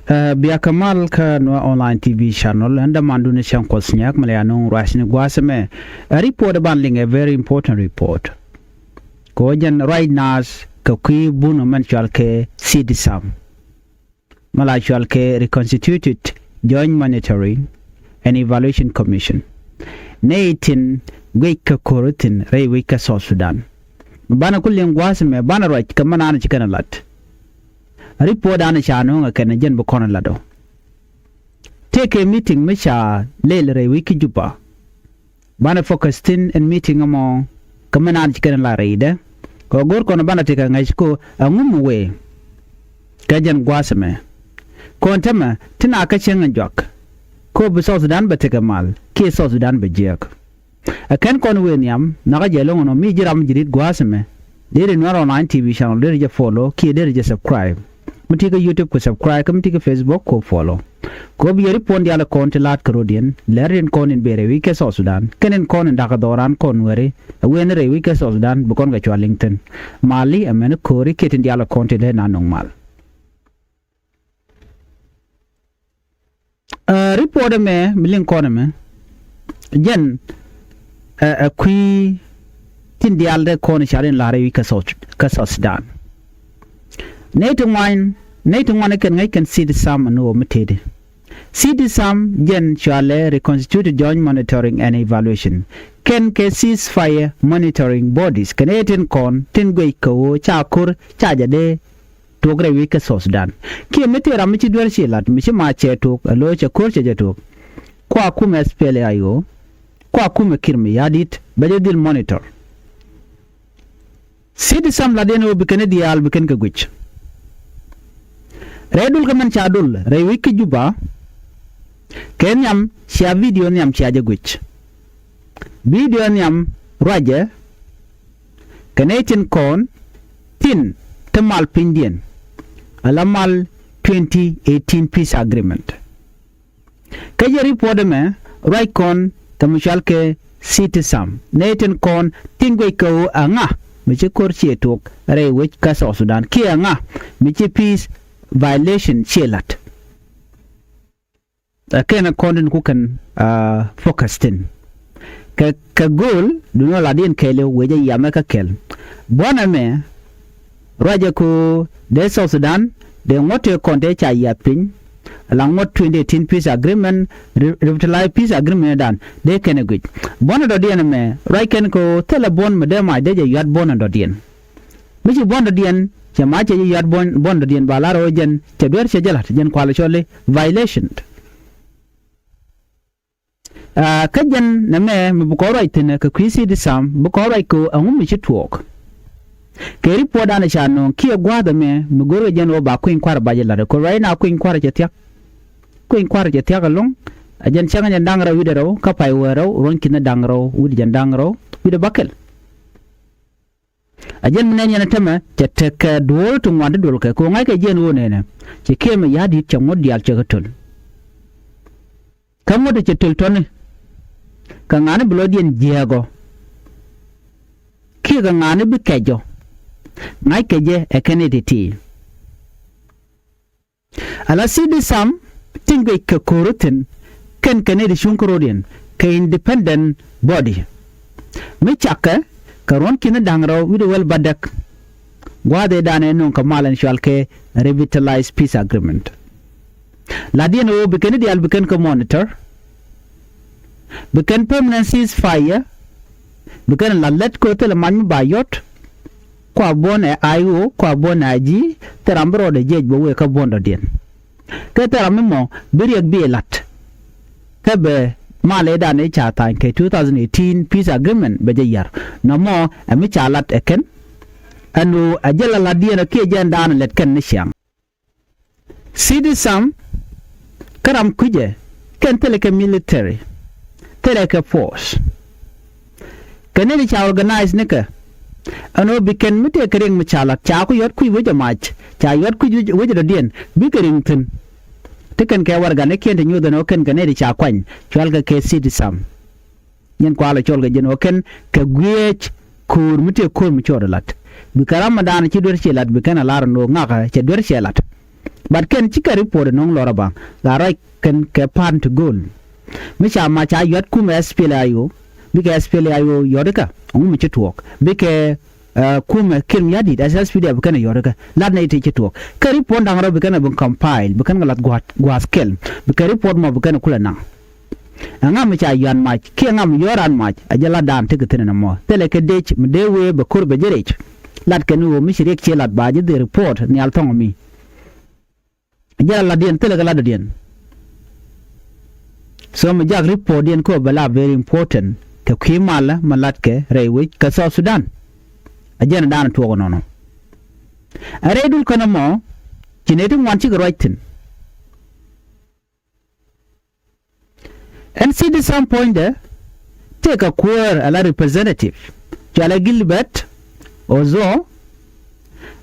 Biya Kamal ka Nuer online TV channel and the mandune shankosnyak malayano rashin gwaseme a report banding a very important report. Kojan right now ka kui bunu manchalke sidisam. Malachalke reconstituted Joint Monitoring and Evaluation Commission. Naitin wake korotin ray wake South Sudan. Bana kuling gwaseme bana right kamanana chikanalat. Report on a channel a Canadian Boconalado. Take a meeting, Misha, Lele Wiki Juba. Bana focused and meeting among Commandant Canala Raida. Go Conabana take a nice go a moon away. Gajan Guasame. Contama, Tinaka Chang and Jock. Ko South Sudan but take a mal, Key South Sudan but jerk. I can't con William, Nagajalon or me Jiram Jidit Guasame. They didn't know online TV channel, there is a follow, key there is a subscribe. Mutiga YouTube ko subscribe, mutiga Facebook ko follow. Ko bi repond yala kon te lat Caribbean, lerin kon in bere wike South Sudan, kenen kon in dakadoran kon were, wenere wike South Sudan bukon ga Wellington. Mali amene kori ketin yala kon te le nanong mal. Report me milin kon me. Jen a kui tin dialde kon sharin lare wike South Sudan. Native one can see the sum and no omitted. See the sum gen shall reconstitute joint monitoring and evaluation. Can ceasefire monitoring bodies Canadian con tingwe ko chakur chajade to agree week South Sudan. Ki mete ramichi dwar shilat mishi mache tok a locha kurche jatok. Kwa kume spele ayo. Kwa kume kirmi yadit bedil monitor. See the sum ladeno bikane dial bikan kagwich. Redul kaman chadul rewiki Juba kenyam share video nyam shaja gwich video nyam raja Canadian con tin temal pindian alamal 2018 peace agreement kaya report me right con tamushalke sitisam Nathan con tingwe ko anga michi korchi tok rewich ka South Sudan ki anga michi peace violation chelat kena konden kukan focused in ka goal duno ladin kele weje yamaka kel bona me raja ko de South Sudan de ngote konde cha yapin along what 2018 peace agreement revitalize peace agreement dan de kene gud bona do dien me right ken ko telebon me de ma de yat bona do dien mi bona dien Chamache yard bond dien balaro jen cheber chejalat jen kwala chole violation kajan name mbukoro itene ka kwisi disam bukoro ko angumi chitwok ke report ana chano ki gwada me mugoro jen oba ko inkwara bajela ko raina ko inkwara chetia ko inkwara chetia galong ajen changa jen dangra widero ka pai wero ronkina dangro wid jen dangro wid bakel ajen menen yana tama teteka dol to ngwande dol ka ko ngai ka jen wonene ci keme yadi ci ngodi al ci gatol kamode ci tel tone ka ngane blodien jego ki ga ngane bi kejo ngai keje e kenediti ala sidi sam tingwe ka koroten ken kenedi shunkorodien ka independent body mi chaka karon kina dangro with well badak gwade dane non kamalan shalke revitalize peace agreement ladien o biken di al biken ko monitor biken permanent ceasefire biken la let ko tel man bayot kwa bone ayo kwa bone aji terambro de jej bo we ka bondo dien ke terammo biriek bielat kebe male dane chata ke 2018 peace agreement beje yar no mo ami chalat eken anu ajala ladien ke jandan let ken ni syang sidisam karam kuje ken teleke military teleke force keneni cha organize nika anu biken mite kering machalat cha ku yot ku weje mach cha yot ku weje dien bikerington tiken ke warga ne kente nyudo no ken ganedi cha kwany cholga ke sidisam nyen kwala cholga jeno ken ke gwiech kur mite kur mi chodolat bi karama dana ci dor ci lat bi kana lar no ngaka ci dor ci lat but ken chika report nong lora bang la right ken ke pan to goal mi cha ma cha yot kum SPLIO bi ke SPLIO yodeka mi chituok bi ke kum ken yadi as SPD bi ken yodeka lad na ite chituok ke report dang ro bi ken bu compile bi ken lat gwa skill bi ke report mo bi ken kula na ngam cha yan ma ke ngam yoran ma ajala dan te ke na mo tele ke dech mde we be kur be jerech lat ken wo mi shirek che lat ba je de report ni al tong mi ajala la dien tele la dien so mi jag report dien ko bala very important ke khimala malat ke rewi ka South Sudan ajana dan to no no are dul kana mo kinetum wan chi roitin and see the some point there take a queer a representative Jala Gilbert Ozo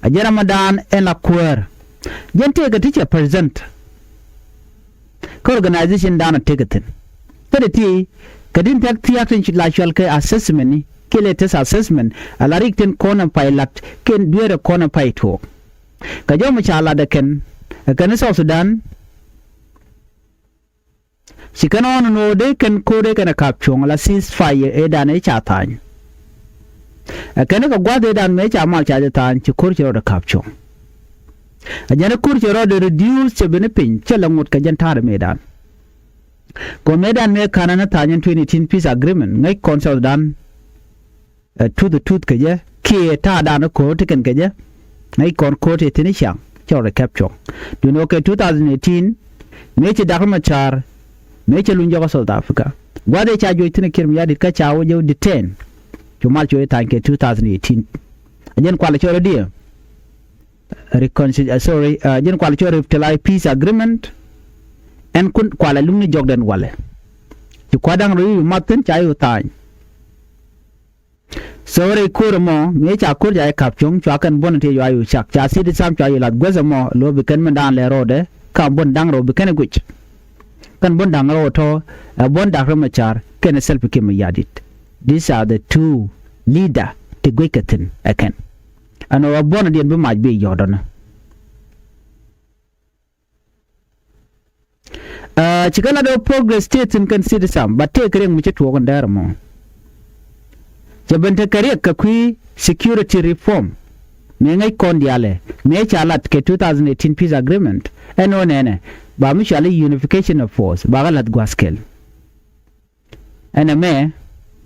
a Ramadan and a queer then take a teacher present organization down a ticketing 30 kadin tak tiatin lashal ke assessment ke latest assessment a la rikten corner pilot ken duere corner pai to ka jo mu chala da ken South Sudan si kanon no de ken kode kana kapchong la ceasefire e dan e chatan kana ka gwade dan me cha ma cha tan ci kurchero da kapchong ajana kurchero de reduce che benepin che la ngot ka jantar me dan ko me dan me kana na tanyen 2018 peace agreement ngai South Sudan to the tooth ke je ke ta dan ko te ken ke je ngai kon ko te tini chang cho da kapchong you know ke 2018 me che dakma char me che lunjo ko South Africa gwade cha jo tine kirmi yadi ka cha wo detain to mal jo tanke 2018 ajen kwala cho dia ajen kwala cho reply peace agreement en kun kwala lumni jogden wale ci kwadang ru maten cha yo tan sore kurmo me cha kur ja kapchong cho kan bonate yo ayu chak cha sidi sam cha yo lat gwezamo lo bi kan mandan le rode ka bon dang ro bi kan guch kan bon dang ro to bon da ramachar ken self kim yadit these are the two leader to gwekatin again ano bon dien be maj be yodona chikala do progress states in consider some but take ring mu chetu gon dar mo jabanta kare ka kui security reform me ngai kon diale me chalat ke 2018 peace agreement eno nene ba mi shali unification of force ba galat gwaskel ene me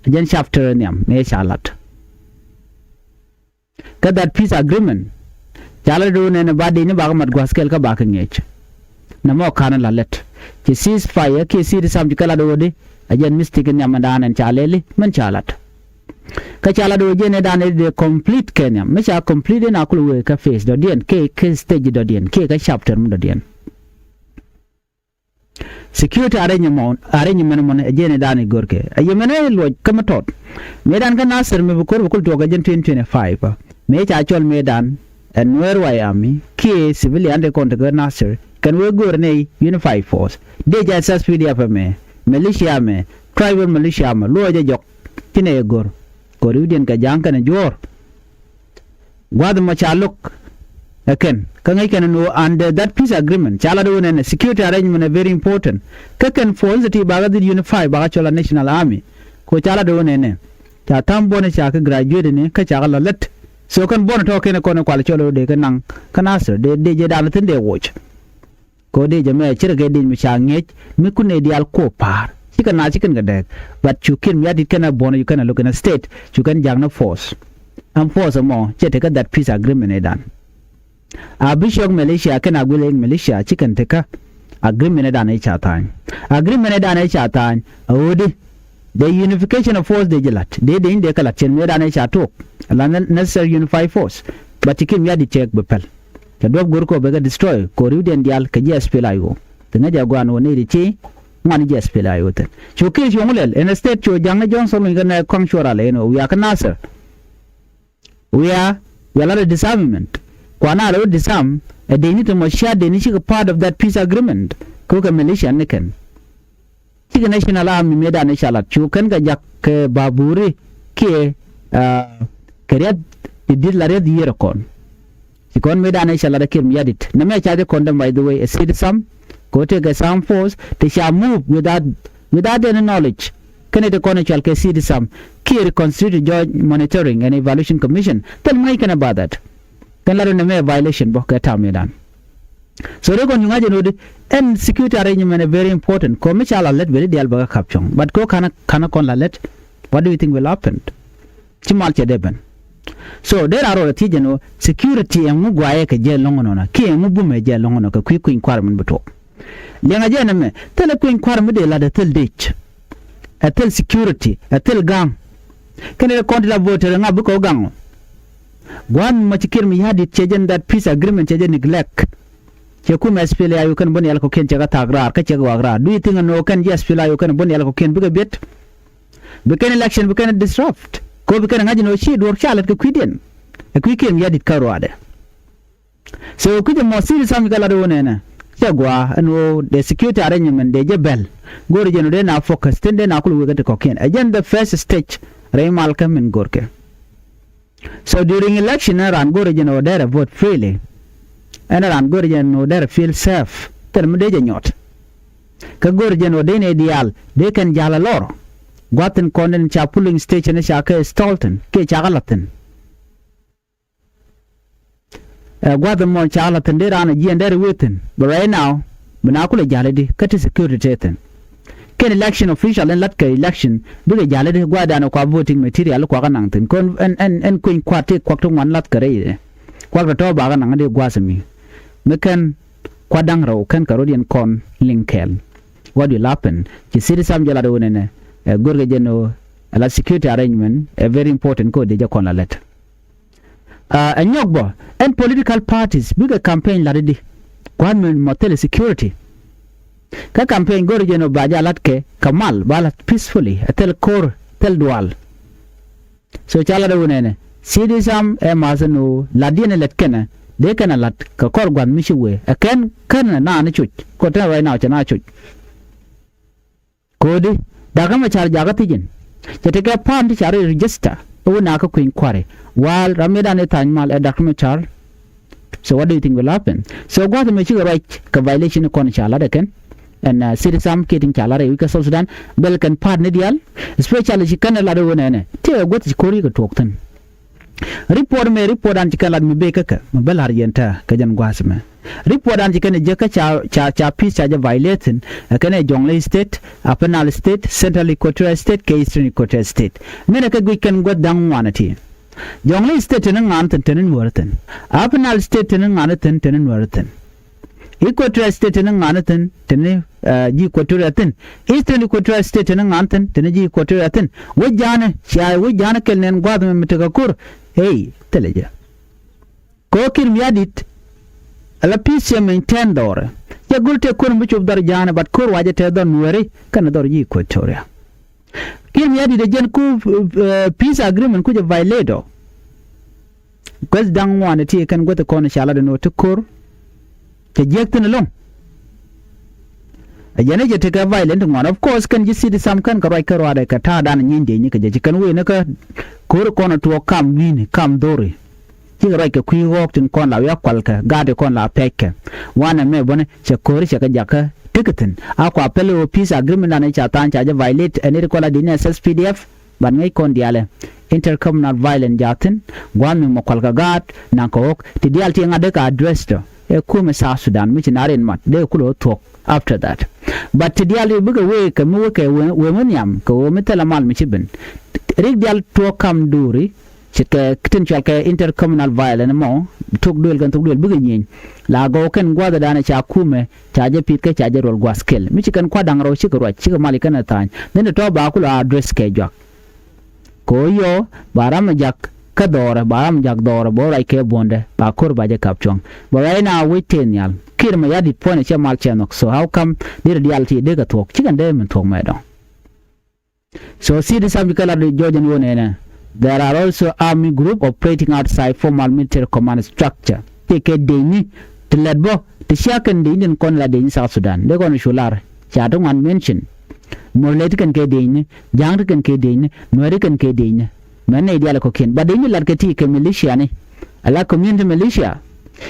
jen chapter nyam me chalat ka that peace agreement chalado nene ba de ni ba mat gwaskel ka ba ka ngech na mo kana lalet ki ceasefire ki sidi sam kala do de ajen mistake nyam danan chalele man chalat ka chala do jene dane de complete Kenya me cha complete na kulu ka face do dien ke stage do dien ke ka chapter mu do dien security arrangement mon jene dane gorke ayemene lo kamatot medan ka nasir me bukor bukul to ga jen 2025 me cha chol medan en Nuer wayami ke civilian de contact nasir kan we gorne unified force de ja SPDF me militia me tribal militia me lo je jok tine gor Korean ka jangka na jor gwad ma chaluk again kangai kan no under that peace agreement chala do na security arrangement very important kaken force ti baga di unify baga chola national army ko chala do ne ta tambo ne cha ka graduate ne ka cha lalat so kan bon to ken ko na kwal cholo de kan kana sir de je dalatin de watch ko de je me chira ge din mi cha ngech mi kunne dial ko par chicken gadek but you can yet it can born you can look in a state you can jang no force and force more che take that peace agreement done a bishop Malaysia can agule in Malaysia chicken take agreement done each time agreement done each time odi the unification of force de jelat de in de kala chen me done each talk la necessary unify force but you can yet check bepel the dog gurko bega destroy Korean dial ka JSP layo tena jagwan woni de chi man JSP layo ten chukir chungulel in a state cho jang Johnson ngana kwangshora le no we are cancer we are a disarmament kwana lo disarm they need to share the initial part of that peace agreement ko ka Malaysia neken tiga national army medan inshallah chukan ga jak baburi ke kariat did la red year kon Ikon medana shala da kirm yadit. Na me charge condemn by the way a citizen go take a some force they shall move without any knowledge. Can it con chal ke citizen kir constitute joint monitoring and evaluation commission. Tell me can about that. Can la na me violation bo ka ta medan. So they going to know and security arrangement is very important. Ko me chala let very deal baga kapchong. But ko kana kon la let. What do you think will happen? Chimal chedeben. So there are all the security and mugwaye ka je longono ki mubu me je longono ka ku inquiry beto. Lenga je na me tele ku inquiry de la de tel ditch. A tel security, a tel gang. Can the contra vote nga buko gang. Gwan machikir mi hadi chejen that peace agreement chejen neglect. Chekuma spele ayu kan boni alko ken chega tagra ka chega wagra. Do you think no can just spele ayu kan boni alko ken buga bit? Bukan election bukan disrupt. Ko bukan ngaji no shi dor chalet ko kwiden. E kwiken yadit karwade. So kuje mo siri sami kala do nena. Chegwa no the security arrangement de jebel. Gori jeno de na focus tende na kulu wegate ko ken. Again the first stage Raymal kam in gorke. So during election ran gori jeno there vote freely. And ran gori jeno there feel safe. Term de nyot. Ka gori jeno de ne dial de kan jala loro. Gwaten konden cha pulling station cha ke Stolten ke cha galaten. Gwaten mon cha galaten de ran ji and there waiting. But right now manakula jaledi kat security teten. Ken election official and latka election bige jaledi gwada no kwa voting material kwa kanangten kon en kuin kwate kwakto wan latka re. Kwakto to ba kanang de gwasemi. Mekan kwadang raw kan karodian kon linkel. What will happen? Ki siri sam jala do nene. Gorga jeno la security arrangement a very important code deja kon la let. And nyogbo and political parties bigger campaign la di kwan motel security. Ka campaign gorga jeno baja latke kamal balat peacefully atel kor tel dual. So chala do nene sidi sam e mazano la diene let kena de kana lat ka kor gwan mishiwe aken kana na na chuch ko ta right now chana chuch. Kodi Dagama char jagatijin. Cheteka pam di chari register. Una ka queen quarry. While Ramadan etanymal at Dagama char. So what do you think will happen? So what the machiga right ka violation kon chala deken. And citizen kiting chala re wika South Sudan. Belkan part nidial. Especially chikana lado wone. Te what is kori ka tokten. Report an chikala mi beka ka. Mabel harjenta kajan gwasme. Report an chikane jeka cha peace cha violating kane Jonglei state, Apenal state, Central Equatorial state, Eastern Equatorial state. Mena ka gwikan god dang wanati. Jonglei state nang anten tenen warten. Apenal state nang anten tenen warten. Equatorial state nang anten tenen ji Equatorial ten. Eastern Equatorial state nang anten tenen ji Equatorial ten. Wajana kelnen gwadme metakakur. Hey, teleja. Kokir miadit ala peace maintain dore. Ya gulte kur muchub dar jana but kur waje te don Nuer kana dor ji Equatoria. Kir miadi de jen ku peace agreement ku je violate. Kwes dang wane ti kan gote kono shala de no to kur. Te jekten long. Ajane je te ka violent one of course kan ji see sam kan ka roi ka rwade ka ta dan nyinde ni ka je kan we ne ka kur kono to kam wini kam dore. Kira right ke kui walk tin kon la ya kwalka gade kon la peke wana me bone che kori che ka jaka tiketin akwa pele peace agreement na cha tan cha violate any kola dine SSPDF ban ngai kon diale intercommunal violent jatin gwan me mokwalka gad na ko ok ti dial ti ngade ka address to e kuma South Sudan mi chinaren mat de kulo talk after that but ti dial buga we ka mu ke we munyam ko metela mal mi chibin rig dial to kam duri chike kitin chake intercommunal violence mo tuk duel buga nyin la go ken gwada dana cha kume cha je pit ke cha je rol gwaskel mi chikan kwa dangro chike malika na tan then to ba kula address ke jak ko yo baram jak ka dore baram jak dore bo rai ke bonde ba kur ba je kapchong but right now we ten yal kir ma yadi pone che mal chenok so how come the reality de ga tok chikan de men tok me do so see the samikala de jojen wonena. There are also army group operating outside formal military command structure. Take a deni to let bo to shaken the Indian con la in South Sudan. They're going to shular. Chatting one mention. Morleti can ke deni, Jang can ke deni, Nuer can ke deni. Many ideal cocaine, but then you like a tea militia. A la community militia.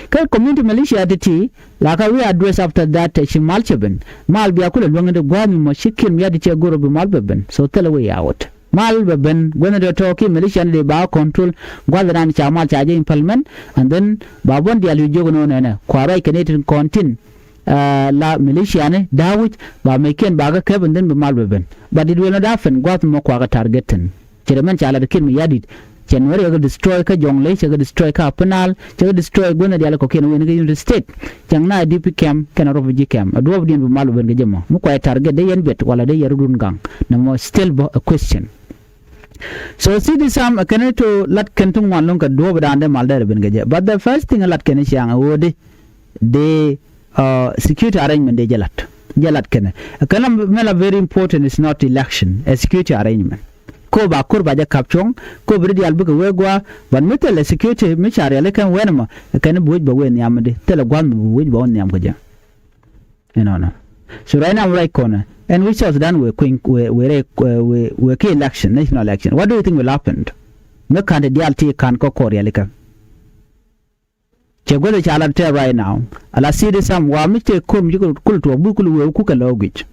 Ka community militia diti la ka we address after that shi malcheben mal biya kula longa de gwami mo shikin ya diti goro be malbeben so tell way out mal beben when the talking militia de ba control gwadran cha mal cha je implement and then babon dia lu jogo no na kwara kenetin kontin la militia ne dawit ba meken ba ga keben den be malbeben but it will not happen gwat mo kwa ga targetin chairman cha la de kin ya dit January ga destroy ka jongle ga destroy ka penal ga destroy gona dia ko ken wen ga United State jangna DP camp kana refugee camp adu obdien bu malu ben ga jemo mu ko target de yen bet wala de yarudun gang na mo still a question so see this kana to lat kentung wan long ka do ba ande mal da ben ga but the first thing lat ken siang wode de security arrangement de jalat kana mela very important is not election a security arrangement ko ba kur ba ja kapchong ko bridi albu ko wegwa ban metele security mi chare le kan wenma kan buj ba wen yamde tele gwan buj ba on yam ko ja no so right now right corner and we saw done we ke election national election what do you think will happen me kan de alti kan ko korea le kan che gole cha ala te right now ala see the sam wa mi te ko mi ko kulto bu kulu we ku ka logich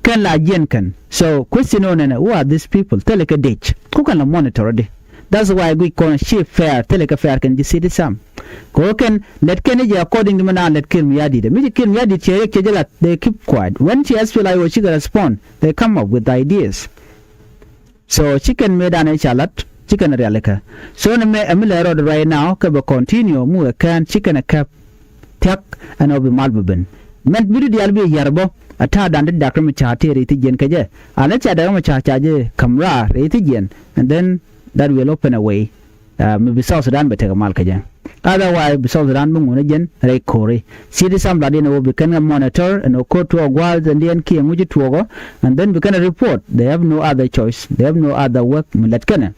can la jen can so question on who are these people tell a ditch who can monitor it that's why we call sheep fair tell a fair can you see the sam ko can let Kennedy according to mana let kill me yadi the kill me yadi che ke they keep quiet when she has feel like she gonna respond they come up with ideas so chicken made an chalat chicken realika so me amila road right now ka continue mu can chicken a cap tak and obi malbuben men bidu di albi yarbo ata dande dakar mi chate reti jen kaje ala cha da ma cha je kamra reti jen and then that will open a way maybe South Sudan bete mal kaje otherwise South Sudan bungu ne jen re kore see the somebody no be can monitor and ko to gwal and then ki nguji tuogo and then we can report they have no other choice they have no other work mulat kana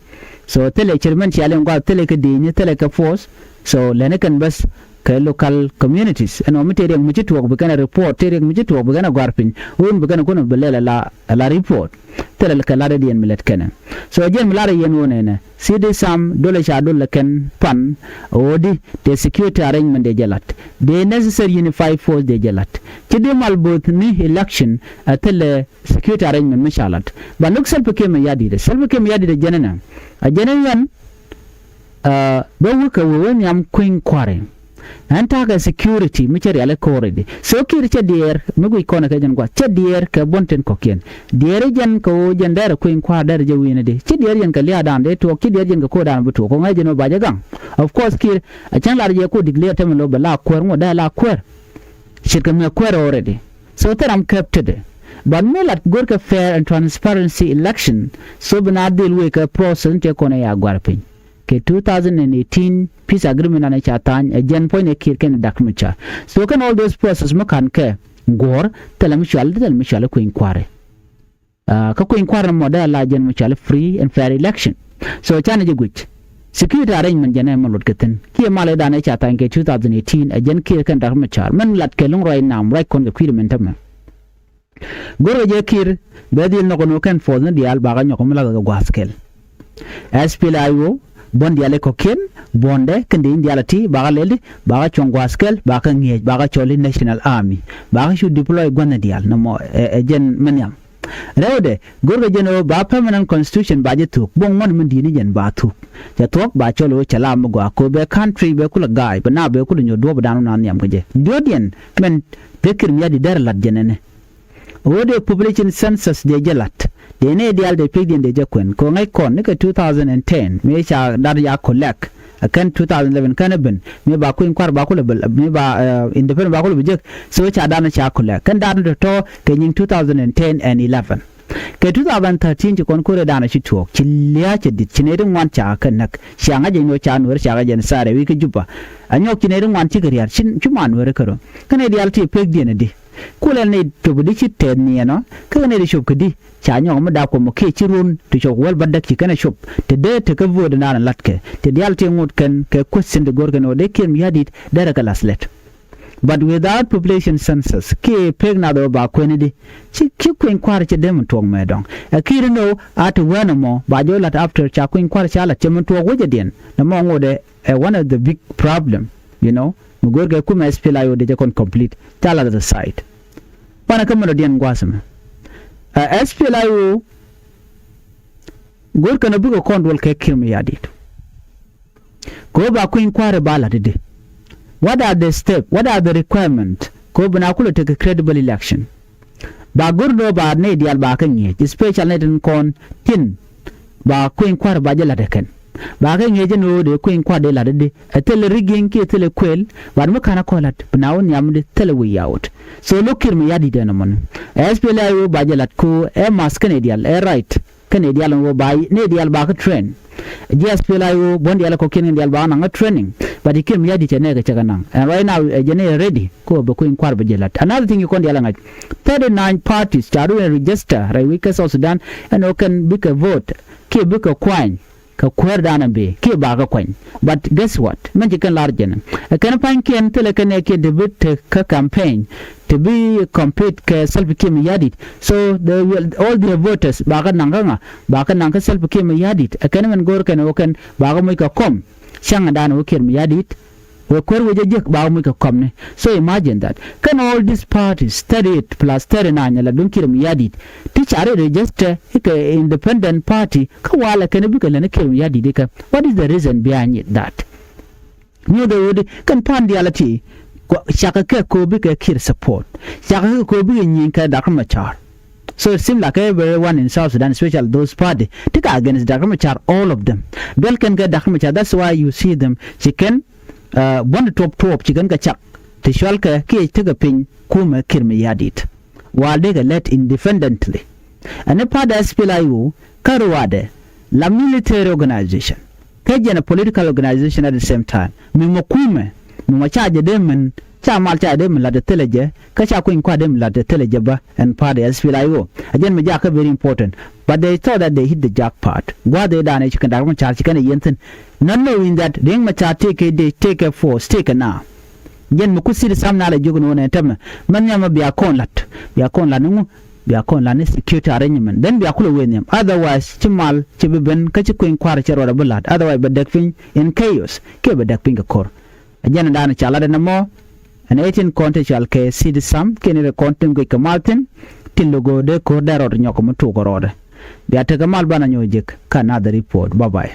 so tele chairman chalen gwal tele ka dinye tele ka force so lene kan bas ka local communities and omiteri muji tuogo be kana report teri muji tuogo be kana garpin won be kana kono belela la report tele ka la dien mulat kana so jen mulara yen wonene see the sam dole cha dole kan pan odi the security arrangement de jalat the necessary unified force de jalat kidi mal both ni election atele security arrangement mishalat ba look self came yadi de jenena a jeneyan ba wuka wen yam queen kware antaga security michari ale korede so kiri che dier mugu ikona ka jan kwa che dier ka bonten kokien dier jan ko jan dara queen kwa dara je wine de che dier jan ka lia dan de to ki dier jan ko dan buto ko ngai jeno baja gang of course kir a chan la je ko declare temelo bala kwer ngo da la kwer shirka me kwer already so teram kept but me lat gorka fair and transparency election so banadil we ka process te kona ya gwarpin ke 2018 peace agreement na chatan a gen point e kir ken dakmucha so can all those process makan ke gor telamishal ko inquire ka ko inquire mo da la gen muchal free and fair election so chana je guch security arrangement jana malot keten ki male da na chatan ke 2018 a gen kir ken dakmucha man lat ke long right now right kon ke mentam goro je kir bedil no kono ken fo na dial ba ga nyoko mala ga gwaskel SPLIO bon diale ko ken bonde kende indialati baga leli baga chongwaskel baga ngiej baga choli national army baga should deploy gonna dial no mo jen menyam rewde gorgo jeno ba permanent constitution baje tuk bon mon men dini jen ba tuk ja tok ba cholo chala mo go ko be country be kula guy ba na be kula nyodo ba danu nan yam gaje dodien men dekir mi adi der lat jenene wode population census de jelat de ne dial de pigdin de jakwen ko ngai kon ne 2010 me cha dar ya collect akan 2011 kan ben me ba ko inkwar ba ko me ba independent ba ko bijek so cha dana cha collect kan dar to ke ning 2010 and 11 ke 2013 ci kon ko dana ci to ci liya ci dit ci ne din wan cha kan nak shanga je no cha nuwer shanga je sare wi ke juba anyo ci ne din wan ci gariyar ci man nuwer karo kan dial ti pigdin de kula ne to budi ci ten ne no kan ne shop kidi cha nyo ma da ko mo ke ci run to shop wal badak ci kana shop te de te ka voda na latke te dial te ngut kan ke question de gorgan o de kem yadit dara kala slet but without population census ki peg na do ba kwenidi chi kwen kwar che dem tong me dong a kiri no at wenamo ba jo lat after cha kwen kwar cha la chem to go den na mo ngode one of the big problem mugor ga kuma SPLA yo de kon complete tala the site pana kamano den gwasam SPLA yo gor kana bugo kondwol ke kirmi yadit ko ba kwen kwar ba la de. What are the steps? What are the requirements? Ko bana kula take a credible election. Ba gurdo ba ne dial ba kan ye, special net kon tin ba queen kwar ba jela de kan. Ba kan ye jeno de queen kwar de la de, a tele rigging ki tele kwel, ba mo kana kolat, bana won yam de tele way out. So lokir mi yadi de no mon. SPLA yo ba jela ko e mas Canadian, e right. Canadian wo ba ne dial ba ka train. SPLA yo bondi ala ko kin dial ba na training. But he came yadi chene chaganang. And right now, jene ready. Ko be kuin kwar bejelat. Another thing you can dialang 39 parties charu register. Right, we can South Sudan and you can book a vote. Ki book a coin. Ka kwer dana be. Ki baga coin. But guess what? Man chicken large jene. A can find ki until a can debate ka campaign to be complete ka self kim yadit. So they will all the voters baga nanganga baga nanga self kim yadit. A can man go can open baga moika kom. Shang dan wo kirmi yadit we kwer we jek ba mu ka komne. So imagine that can all these parties 38 plus 39 la dun kirmi yadit teach are register a independent party ka wala kan bi kan kirmi yadit ka. What is the reason behind it that the wood kan pandiality shaka ko bi ka kir support shaka ko bi yin ka da kuma char. So it seems like everyone in South Sudan, especially those parties, take against Dakamachar, all of them. Bel can get Dakamachar. That's why you see them. Chicken, one top chicken kachak. Tishalka, ki take a pin, kuma kirmi yadit. While they get let independently. And a part of SPLA, Karuade, la military organization. Kajan a political organization at the same time. Mimokume, Mumachaja them and cha malcha dem la de teleje ka cha kuin kwa dem la de teleje ba and part SPLA again me jaka very important but they thought that they hit the jackpot gwa they dane chicken da ma cha chicken yenten not knowing that ring ma cha take a force take a now gen mu kusiri samna la jogun wona tam man nyama biya kon lat nu biya kon la ne security arrangement then biya kula wenyam otherwise chimal chiben ka chi kuin kwar chero da bulat otherwise bedak fin in chaos ke bedak pin ka kor again dane cha la de namo an 18 content shall ke see the sum kenere content go kamalten tillogo de ko daror nyoko mutu gorode biata kamal bana nyojek kana the report bye bye.